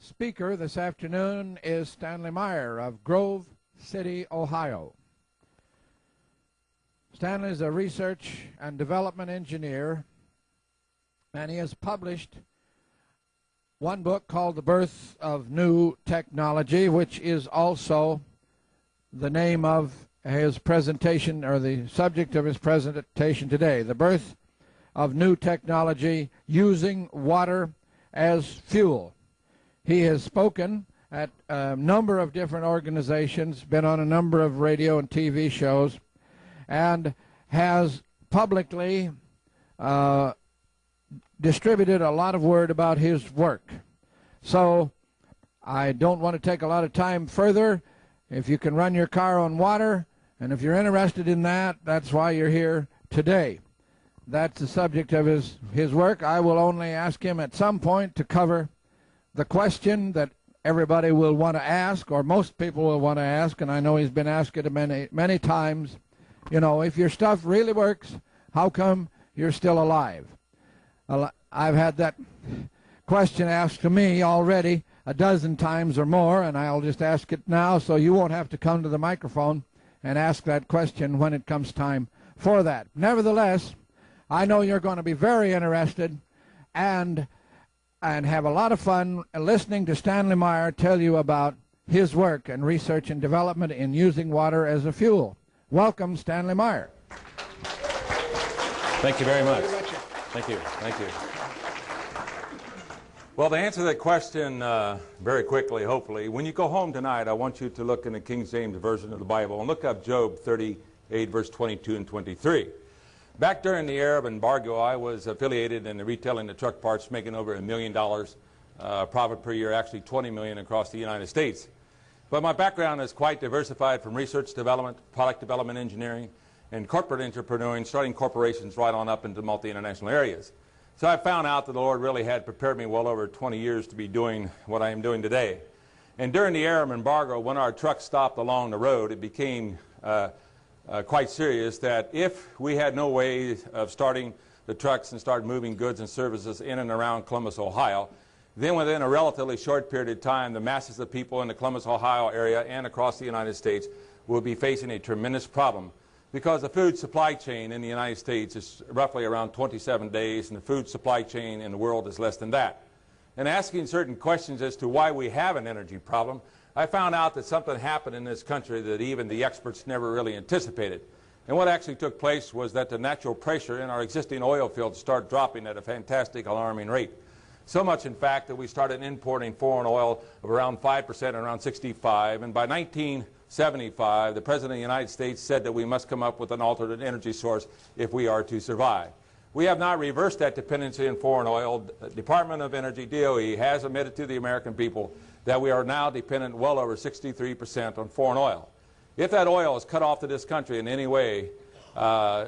speaker this afternoon is Stanley Meyer of Grove City, Ohio. Stanley is a research and development engineer, and he has published one book called The Birth of New Technology, which is also the name of his presentation, or the subject of his presentation today, The Birth of New Technology Using Water as Fuel. He has spoken at a number of different organizations, been on a number of radio and TV shows, and has publicly distributed a lot of word about his work. So I don't want to take a lot of time further. If you can run your car on water, and if you're interested in that, that's why you're here today. That's the subject of his work. I will only ask him at some point to cover the question that everybody will want to ask, or most people will want to ask, and I know he's been asked it many times. You know, if your stuff really works, how come you're still alive? I've had that question asked to me already a dozen times or more, and I'll just ask it now so you won't have to come to the microphone and ask that question when it comes time for that. Nevertheless, I know you're going to be very interested and have a lot of fun listening to Stanley Meyer tell you about his work and research and development in using water as a fuel. Welcome, Stanley Meyer. Thank you very much. Thank you. Thank you. Well, to answer that question very quickly, hopefully, when you go home tonight, I want you to look in the King James Version of the Bible and look up Job 38, verse 22 and 23. Back during the Arab embargo, I was affiliated in the retailing of truck parts, making over $1 million profit per year, actually $20 million across the United States. But my background is quite diversified, from research development, product development engineering, and corporate entrepreneuring, starting corporations right on up into multi-international areas. So I found out that the Lord really had prepared me well over 20 years to be doing what I am doing today. And during the Arab embargo, when our trucks stopped along the road, it became quite serious that if we had no way of starting the trucks and start moving goods and services in and around Columbus, Ohio, then within a relatively short period of time, the masses of people in the Columbus, Ohio area and across the United States will be facing a tremendous problem, because the food supply chain in the United States is roughly around 27 days, and the food supply chain in the world is less than that. And asking certain questions as to why we have an energy problem, I found out that something happened in this country that even the experts never really anticipated. And what actually took place was that the natural pressure in our existing oil fields started dropping at a fantastic, alarming rate. So much, in fact, that we started importing foreign oil of around 5%, around 65, and by 1975, the President of the United States said that we must come up with an alternate energy source if we are to survive. We have not reversed that dependency on foreign oil. The Department of Energy, DOE, has admitted to the American people that we are now dependent well over 63% on foreign oil. If that oil is cut off to this country in any way,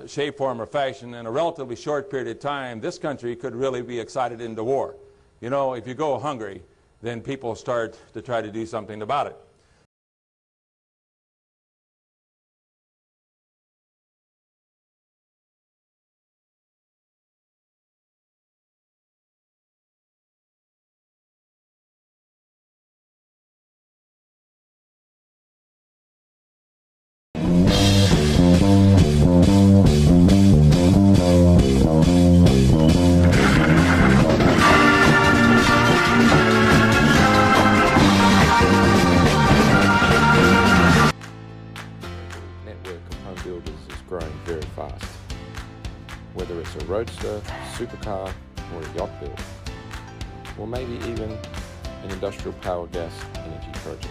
shape, form, or fashion, in a relatively short period of time, this country could really be excited into war. You know, if you go hungry, then people start to try to do something about it. Whether it's a roadster, supercar, or a yacht build, or maybe even an industrial power gas energy project.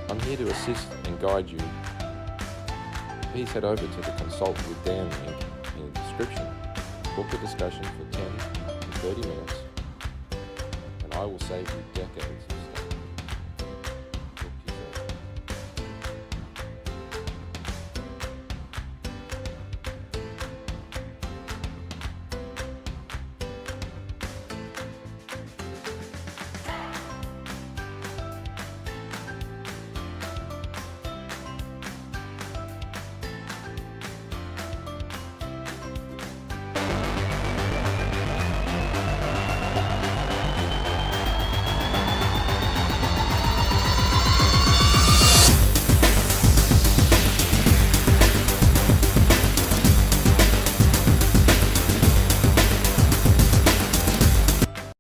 I'm here to assist and guide you. Please head over to the Consult with Dan link in the description, book a discussion for 10 to 30 minutes, and I will save you decades of